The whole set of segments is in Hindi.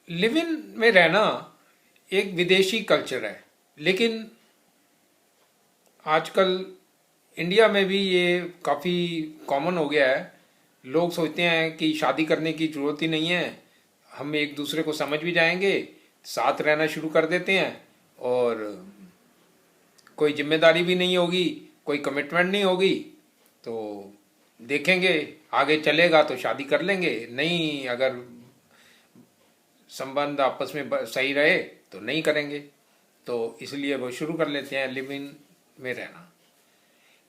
लिव इन में रहना एक विदेशी कल्चर है, लेकिन आजकल इंडिया में भी ये काफ़ी कॉमन हो गया है। लोग सोचते हैं कि शादी करने की ज़रूरत ही नहीं है, हम एक दूसरे को समझ भी जाएंगे, साथ रहना शुरू कर देते हैं और कोई जिम्मेदारी भी नहीं होगी, कोई कमिटमेंट नहीं होगी। तो देखेंगे आगे चलेगा तो शादी कर लेंगे, नहीं अगर संबंध आपस में सही रहे तो नहीं करेंगे। तो इसलिए वो शुरू कर लेते हैं लिव इन में रहना।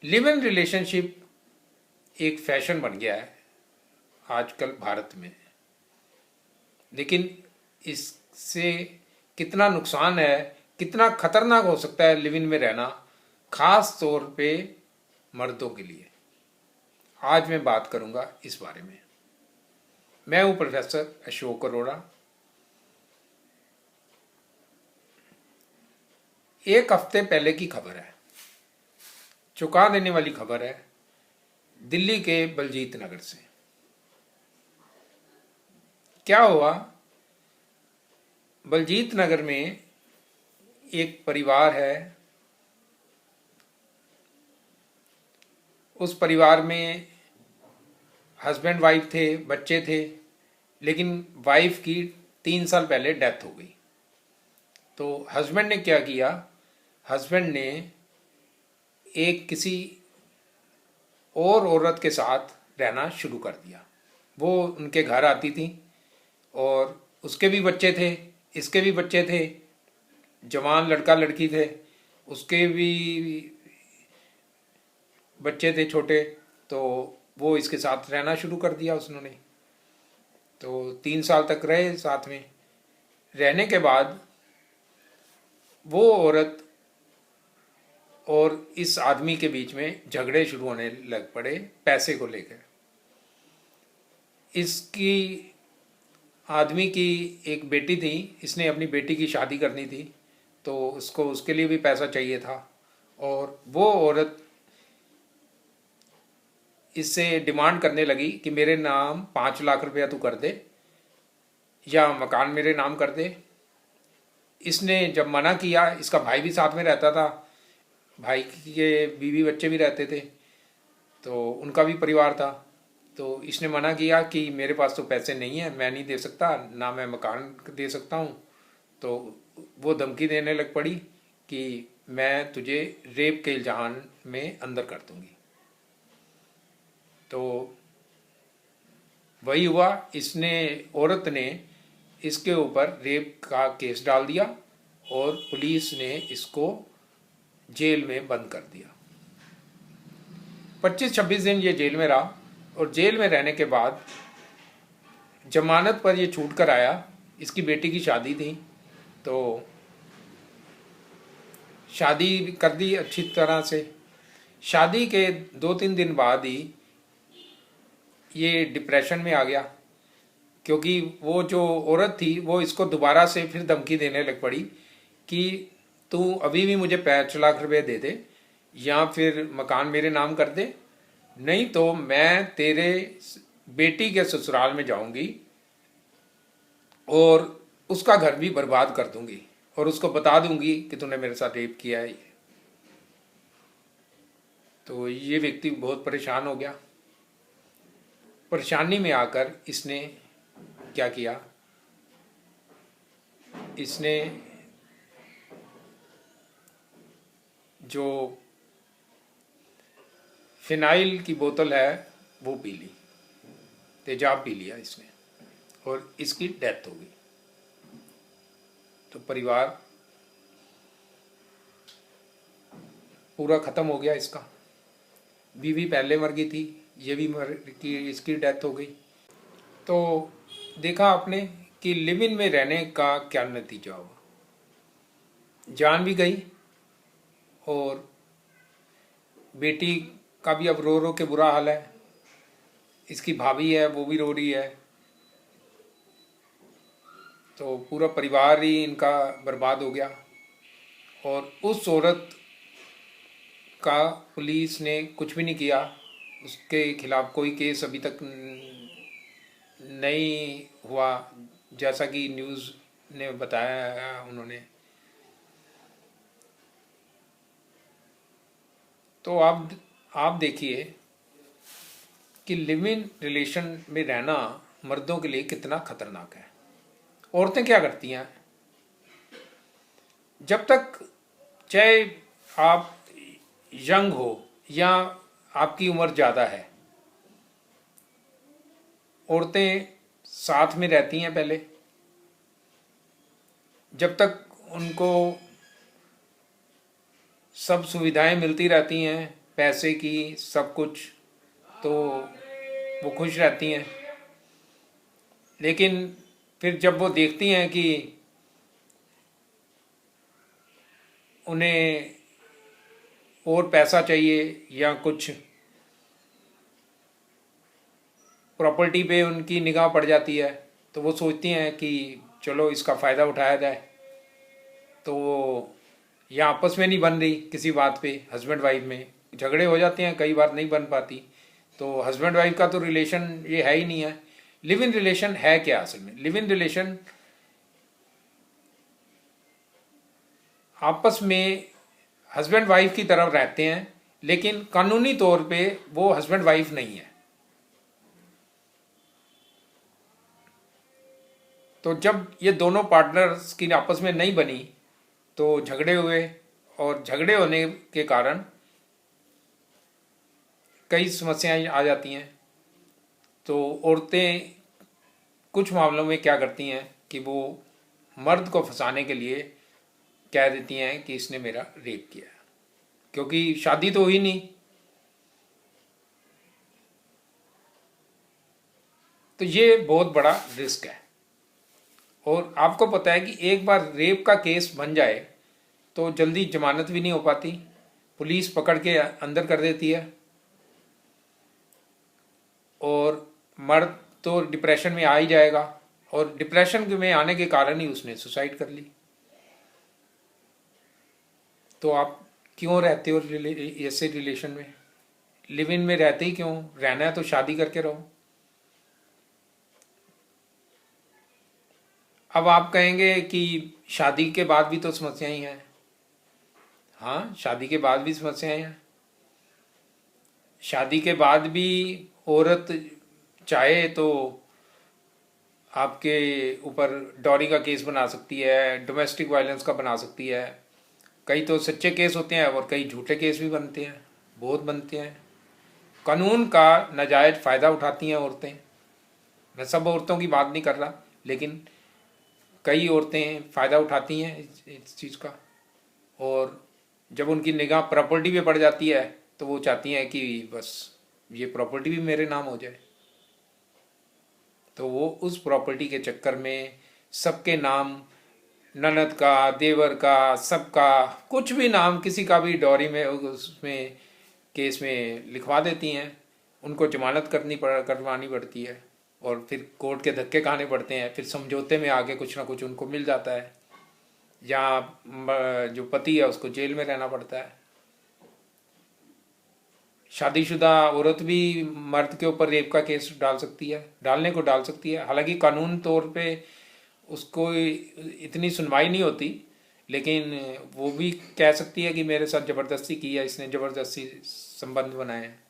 लिव इन रिलेशनशिप एक फैशन बन गया है आजकल भारत में, लेकिन इससे कितना नुकसान है, कितना खतरनाक हो सकता है लिव इन में रहना, खास तौर पे मर्दों के लिए, आज मैं बात करूंगा इस बारे में। मैं हूं प्रोफेसर अशोक अरोड़ा। एक हफ्ते पहले की खबर है, चौंका देने वाली खबर है, दिल्ली के बलजीत नगर से। क्या हुआ, बलजीत नगर में एक परिवार है। उस परिवार में हस्बैंड वाइफ थे, बच्चे थे, लेकिन वाइफ की 3 साल पहले डेथ हो गई। तो हस्बैंड ने क्या किया, हस्बैंड ने एक किसी और औरत के साथ रहना शुरू कर दिया। वो उनके घर आती थी और उसके भी बच्चे थे, इसके भी बच्चे थे, जवान लड़का लड़की थे, उसके भी बच्चे थे छोटे। तो वो इसके साथ रहना शुरू कर दिया उसने। तो 3 साल तक रहे साथ में। रहने के बाद वो औरत और इस आदमी के बीच में झगड़े शुरू होने लग पड़े पैसे को लेकर। इसकी आदमी की एक बेटी थी, इसने अपनी बेटी की शादी करनी थी, तो उसको उसके लिए भी पैसा चाहिए था। और वो औरत इससे डिमांड करने लगी कि मेरे नाम 5 लाख रुपया तू कर दे या मकान मेरे नाम कर दे। इसने जब मना किया, इसका भाई भी साथ में रहता था, भाई के बीवी बच्चे भी रहते थे, तो उनका भी परिवार था। तो इसने मना किया कि मेरे पास तो पैसे नहीं है, मैं नहीं दे सकता, ना मैं मकान दे सकता हूँ। तो वो धमकी देने लग पड़ी कि मैं तुझे रेप के इल्जाम में अंदर कर दूंगी। तो वही हुआ, इसने औरत ने इसके ऊपर रेप का केस डाल दिया और पुलिस ने इसको जेल में बंद कर दिया। 25-26 दिन ये जेल में रहा और जेल में रहने के बाद जमानत पर ये छूट कर आया। इसकी बेटी की शादी थी, तो शादी कर दी अच्छी तरह से। शादी के 2-3 दिन बाद ही ये डिप्रेशन में आ गया, क्योंकि वो जो औरत थी वो इसको दोबारा से फिर धमकी देने लग पड़ी कि तू अभी भी मुझे 5 लाख रुपए दे दे या फिर मकान मेरे नाम कर दे, नहीं तो मैं तेरे बेटी के ससुराल में जाऊंगी और उसका घर भी बर्बाद कर दूंगी और उसको बता दूंगी कि तूने मेरे साथ रेप किया है। तो ये व्यक्ति बहुत परेशान हो गया। परेशानी में आकर इसने क्या किया, इसने जो फिनाइल की बोतल है वो पी ली, तेजाब पी लिया इसने और इसकी डेथ हो गई। तो परिवार पूरा ख़त्म हो गया इसका। बीवी पहले मर गई थी, ये भी मर की, इसकी डेथ हो गई। तो देखा आपने कि लिव इन में रहने का क्या नतीजा हुआ, जान भी गई और बेटी का भी अब रो रो के बुरा हाल है, इसकी भाभी है वो भी रो रही है। तो पूरा परिवार ही इनका बर्बाद हो गया। और उस औरत का पुलिस ने कुछ भी नहीं किया, उसके खिलाफ कोई केस अभी तक नहीं हुआ जैसा कि न्यूज़ ने बताया है उन्होंने। तो आप देखिए कि लिव इन रिलेशन में रहना मर्दों के लिए कितना खतरनाक है। औरतें क्या करती हैं, जब तक चाहे आप यंग हो या आपकी उम्र ज़्यादा है, औरतें साथ में रहती हैं पहले, जब तक उनको सब सुविधाएं मिलती रहती हैं, पैसे की, सब कुछ, तो वो खुश रहती हैं। लेकिन फिर जब वो देखती हैं कि उन्हें और पैसा चाहिए या कुछ प्रॉपर्टी पे उनकी निगाह पड़ जाती है, तो वो सोचती हैं कि चलो इसका फ़ायदा उठाया जाए। तो ये आपस में नहीं बन रही किसी बात पे, हस्बैंड वाइफ में झगड़े हो जाते हैं, कई बार नहीं बन पाती। तो हस्बैंड वाइफ का तो रिलेशन ये है ही नहीं है। लिव इन रिलेशन है क्या असल में? लिव इन रिलेशन आपस में हस्बैंड वाइफ की तरफ रहते हैं, लेकिन कानूनी तौर पे वो हस्बैंड वाइफ नहीं है। तो जब ये दोनों पार्टनर्स की आपस में नहीं बनी तो झगड़े हुए, और झगड़े होने के कारण कई समस्याएं आ जाती हैं। तो औरतें कुछ मामलों में क्या करती हैं कि वो मर्द को फंसाने के लिए कह देती हैं कि इसने मेरा रेप किया, क्योंकि शादी तो हुई नहीं। तो ये बहुत बड़ा रिस्क है। और आपको पता है कि एक बार रेप का केस बन जाए तो जल्दी जमानत भी नहीं हो पाती, पुलिस पकड़ के अंदर कर देती है, और मर्द तो डिप्रेशन में आ ही जाएगा, और डिप्रेशन में आने के कारण ही उसने सुसाइड कर ली। तो आप क्यों रहते हो ऐसे रिलेशन में? लिव इन में रहते ही क्यों? रहना है तो शादी करके रहो। अब आप कहेंगे कि शादी के बाद भी तो समस्याएं हैं। हाँ, शादी के बाद भी समस्याएं हैं। शादी के बाद भी औरत चाहे तो आपके ऊपर डॉरी का केस बना सकती है, डोमेस्टिक वायलेंस का बना सकती है। कई तो सच्चे केस होते हैं और कई झूठे केस भी बनते हैं, बहुत बनते हैं। कानून का नाजायज फ़ायदा उठाती हैं औरतें। मैं सब औरतों की बात नहीं कर रहा, लेकिन कई औरतें फ़ायदा उठाती हैं इस चीज़ का। और जब उनकी निगाह प्रॉपर्टी पे पड़ जाती है तो वो चाहती हैं कि बस ये प्रॉपर्टी भी मेरे नाम हो जाए। तो वो उस प्रॉपर्टी के चक्कर में सबके नाम, ननद का, देवर का, सबका, कुछ भी नाम किसी का भी डॉरी में उसमें केस में लिखवा देती हैं। उनको जमानत करवानी पड़ती है, और फिर कोर्ट के धक्के खाने पड़ते हैं। फिर समझौते में आगे कुछ ना कुछ उनको मिल जाता है, या जो पति है उसको जेल में रहना पड़ता है। शादीशुदा औरत भी मर्द के ऊपर रेप का केस डाल सकती है, डाल सकती है। हालांकि कानून तौर पे उसको इतनी सुनवाई नहीं होती, लेकिन वो भी कह सकती है कि मेरे साथ ज़बरदस्ती की है, इसने ज़बरदस्ती संबंध बनाए हैं।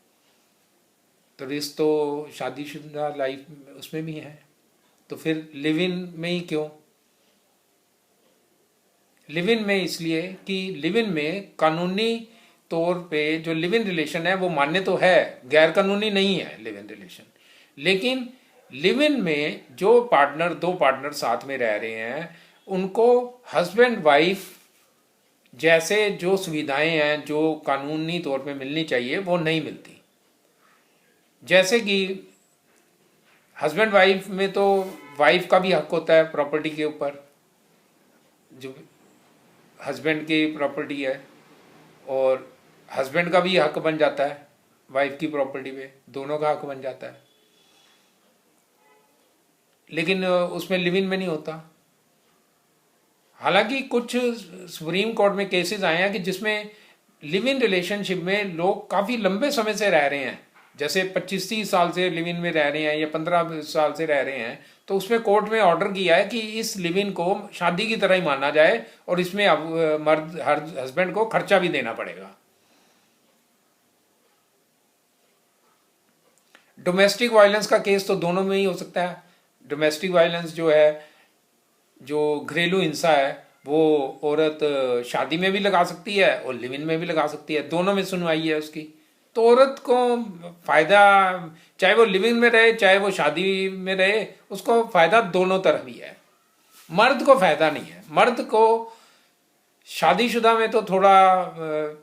तो रिस्क तो शादीशुदा लाइफ उसमें भी है। तो फिर लिव इन में ही क्यों? लिव इन में इसलिए कि लिव इन में कानूनी तौर पे जो लिव इन रिलेशन है वो मान्य तो है, गैर कानूनी नहीं है लिव इन रिलेशन। लेकिन लिव इन में जो पार्टनर, दो पार्टनर साथ में रह रहे हैं, उनको हस्बैंड वाइफ जैसे जो सुविधाएं हैं जो कानूनी तौर पे मिलनी चाहिए वो नहीं मिलती। जैसे कि हस्बैंड वाइफ में तो वाइफ का भी हक होता है प्रॉपर्टी के ऊपर, जो हस्बैंड की प्रॉपर्टी है, और हस्बैंड का भी हक बन जाता है वाइफ की प्रॉपर्टी पे, दोनों का हक बन जाता है। लेकिन उसमें लिव इन में नहीं होता। हालांकि कुछ सुप्रीम कोर्ट में केसेस आए हैं कि जिसमें लिव इन रिलेशनशिप में लोग काफ़ी लंबे समय से रह रहे हैं, जैसे 25-30 साल से लिव इन में रह रहे हैं या 15 साल से रह रहे हैं, तो उसमें कोर्ट में ऑर्डर किया है कि इस लिव इन को शादी की तरह ही माना जाए और इसमें अब मर्द हर हस्बैंड को खर्चा भी देना पड़ेगा। डोमेस्टिक वायलेंस का केस तो दोनों में ही हो सकता है। डोमेस्टिक वायलेंस जो है, जो घरेलू हिंसा है, वो औरत शादी में भी लगा सकती है और लिव इन में भी लगा सकती है, दोनों में सुनवाई है उसकी। तो औरत को फायदा, चाहे वो लिव इन में रहे चाहे वो शादी में रहे, उसको फायदा दोनों तरफ ही है। मर्द को फायदा नहीं है। मर्द को शादीशुदा में तो थोड़ा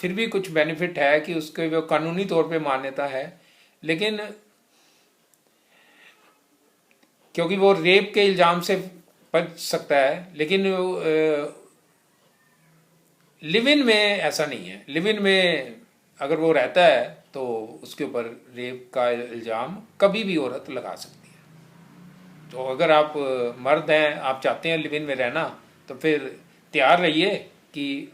फिर भी कुछ बेनिफिट है कि उसके वो कानूनी तौर पे मान्यता है, लेकिन क्योंकि वो रेप के इल्जाम से बच सकता है, लेकिन लिव इन में ऐसा नहीं है। लिव इन में अगर वो रहता है तो उसके ऊपर रेप का इल्जाम कभी भी औरत लगा सकती है। तो अगर आप मर्द हैं, आप चाहते हैं लिव इन में रहना, तो फिर तैयार रहिए कि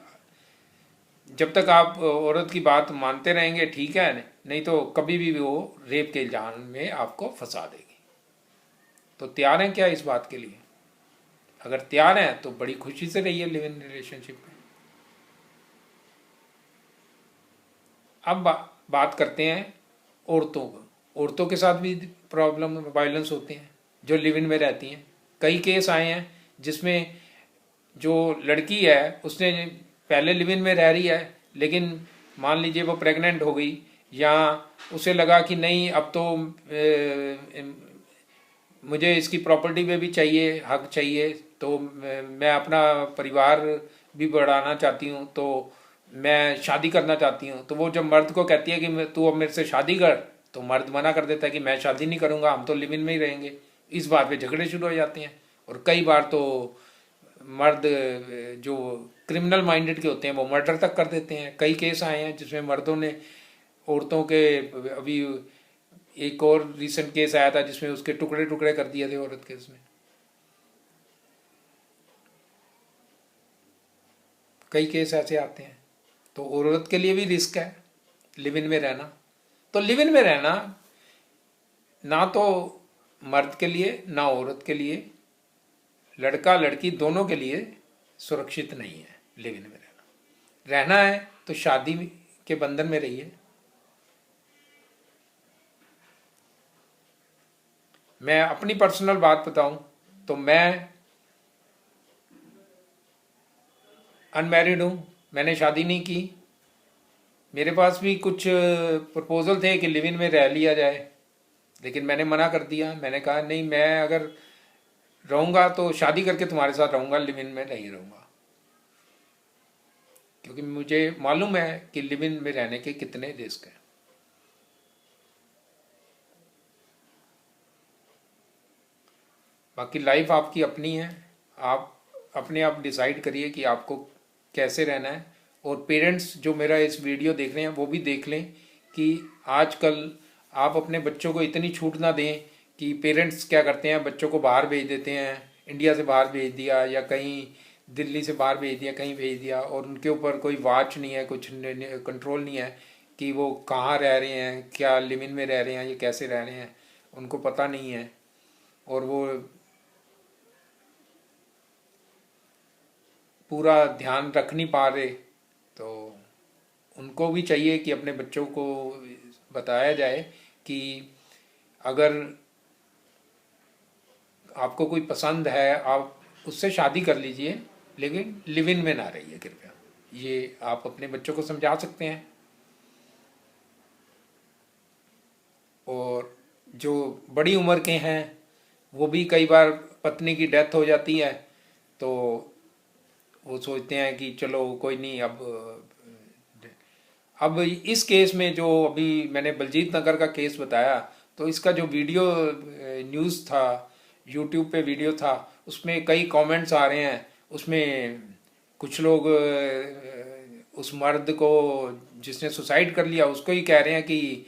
जब तक आप औरत की बात मानते रहेंगे ठीक है, नहीं तो कभी भी वो रेप के इल्जाम में आपको फंसा देगी। तो तैयार हैं क्या इस बात के लिए? अगर तैयार हैं तो बड़ी खुशी से रहिए लिव इन रिलेशनशिप में। अब बात करते हैं औरतों को। औरतों के साथ भी प्रॉब्लम, वायलेंस होते हैं जो लिव इन में रहती हैं। कई केस आए हैं जिसमें जो लड़की है उसने पहले लिव इन में रह रही है, लेकिन मान लीजिए वो प्रेग्नेंट हो गई, या उसे लगा कि नहीं अब तो मुझे इसकी प्रॉपर्टी पे भी चाहिए, हक चाहिए, तो मैं अपना परिवार भी बढ़ाना चाहती हूँ, तो मैं शादी करना चाहती हूँ। तो वो जब मर्द को कहती है कि तू अब मेरे से शादी कर, तो मर्द मना कर देता है कि मैं शादी नहीं करूँगा, हम तो लिव इन में ही रहेंगे। इस बात पे झगड़े शुरू हो जाते हैं। और कई बार तो मर्द जो क्रिमिनल माइंडेड के होते हैं वो मर्डर तक कर देते हैं। कई केस आए हैं जिसमें मर्दों ने औरतों के, अभी एक और रिसेंट केस आया था जिसमें उसके टुकड़े टुकड़े कर दिए थे औरत के। उसमें कई केस ऐसे आते हैं। तो औरत के लिए भी रिस्क है लिव इन में रहना। तो लिव इन में रहना ना तो मर्द के लिए ना औरत के लिए, लड़का लड़की दोनों के लिए सुरक्षित नहीं है लिव इन में रहना। रहना है तो शादी के बंधन में रहिए। मैं अपनी पर्सनल बात बताऊं तो मैं अनमैरिड हूं, मैंने शादी नहीं की। मेरे पास भी कुछ प्रपोजल थे कि लिव इन में रह लिया जाए, लेकिन मैंने मना कर दिया। मैंने कहा नहीं, मैं अगर रहूंगा तो शादी करके तुम्हारे साथ रहूंगा, लिव इन में नहीं रहूंगा। क्योंकि मुझे मालूम है कि लिव इन में रहने के कितने रिस्क हैं। बाकी लाइफ आपकी अपनी है, आप अपने आप डिसाइड करिए कि आपको कैसे रहना है। और पेरेंट्स जो मेरा इस वीडियो देख रहे हैं वो भी देख लें कि आजकल आप अपने बच्चों को इतनी छूट ना दें कि पेरेंट्स क्या करते हैं, बच्चों को बाहर भेज देते हैं, इंडिया से बाहर भेज दिया या कहीं दिल्ली से बाहर भेज दिया, कहीं भेज दिया, और उनके ऊपर कोई वॉच नहीं है, कुछ कंट्रोल नहीं है कि वो कहाँ रह रहे हैं, क्या लिव इन में रह रहे हैं, ये कैसे रह रहे हैं, उनको पता नहीं है। और वो पूरा ध्यान रख नहीं पा रहे। तो उनको भी चाहिए कि अपने बच्चों को बताया जाए कि अगर आपको कोई पसंद है आप उससे शादी कर लीजिए, लेकिन लिव इन में ना रहिए कृपया। ये आप अपने बच्चों को समझा सकते हैं। और जो बड़ी उम्र के हैं वो भी कई बार पत्नी की डेथ हो जाती है, तो वो सोचते हैं कि चलो कोई नहीं। अब इस केस में जो अभी मैंने बलजीत नगर का केस बताया, तो इसका जो वीडियो न्यूज़ था, यूट्यूब पे वीडियो था, उसमें कई कमेंट्स आ रहे हैं। उसमें कुछ लोग उस मर्द को जिसने सुसाइड कर लिया उसको ही कह रहे हैं कि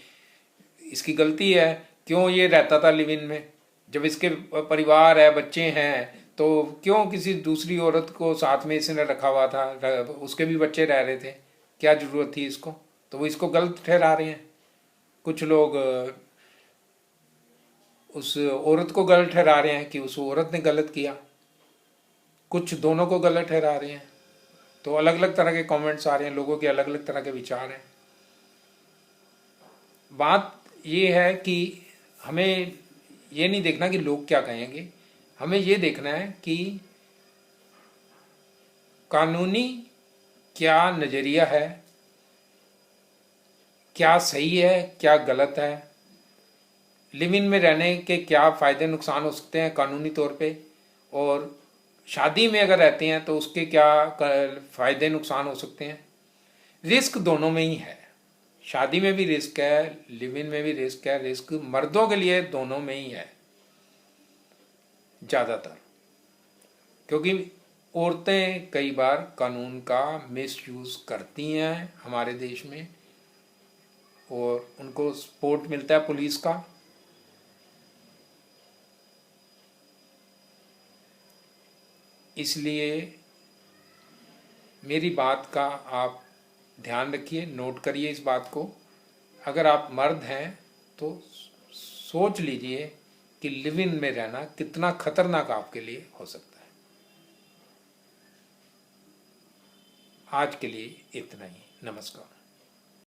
इसकी गलती है, क्यों ये रहता था लिव इन में, जब इसके परिवार है, बच्चे हैं, तो क्यों किसी दूसरी औरत को साथ में इसने रखा हुआ था, उसके भी बच्चे रह रहे थे, क्या जरूरत थी इसको। तो वो इसको गलत ठहरा रहे हैं। कुछ लोग उस औरत को गलत ठहरा रहे हैं कि उस औरत ने गलत किया, कुछ दोनों को गलत ठहरा रहे हैं। तो अलग अलग तरह के कमेंट्स आ रहे हैं, लोगों के अलग अलग तरह के विचार हैं। बात ये है कि हमें ये नहीं देखना कि लोग क्या कहेंगे, हमें ये देखना है कि कानूनी क्या नज़रिया है, क्या सही है क्या गलत है, लिव इन में रहने के क्या फ़ायदे नुकसान हो सकते हैं कानूनी तौर पे, और शादी में अगर रहते हैं तो उसके क्या फ़ायदे नुकसान हो सकते हैं। रिस्क दोनों में ही है, शादी में भी रिस्क है, लिव इन में भी रिस्क है। रिस्क मर्दों के लिए दोनों में ही है ज़्यादातर, क्योंकि औरतें कई बार कानून का मिसयूज़ करती हैं हमारे देश में, और उनको सपोर्ट मिलता है पुलिस का। इसलिए मेरी बात का आप ध्यान रखिए, नोट करिए इस बात को। अगर आप मर्द हैं तो सोच लीजिए कि लिव इन में रहना कितना खतरनाक आपके लिए हो सकता है। आज के लिए इतना ही, नमस्कार।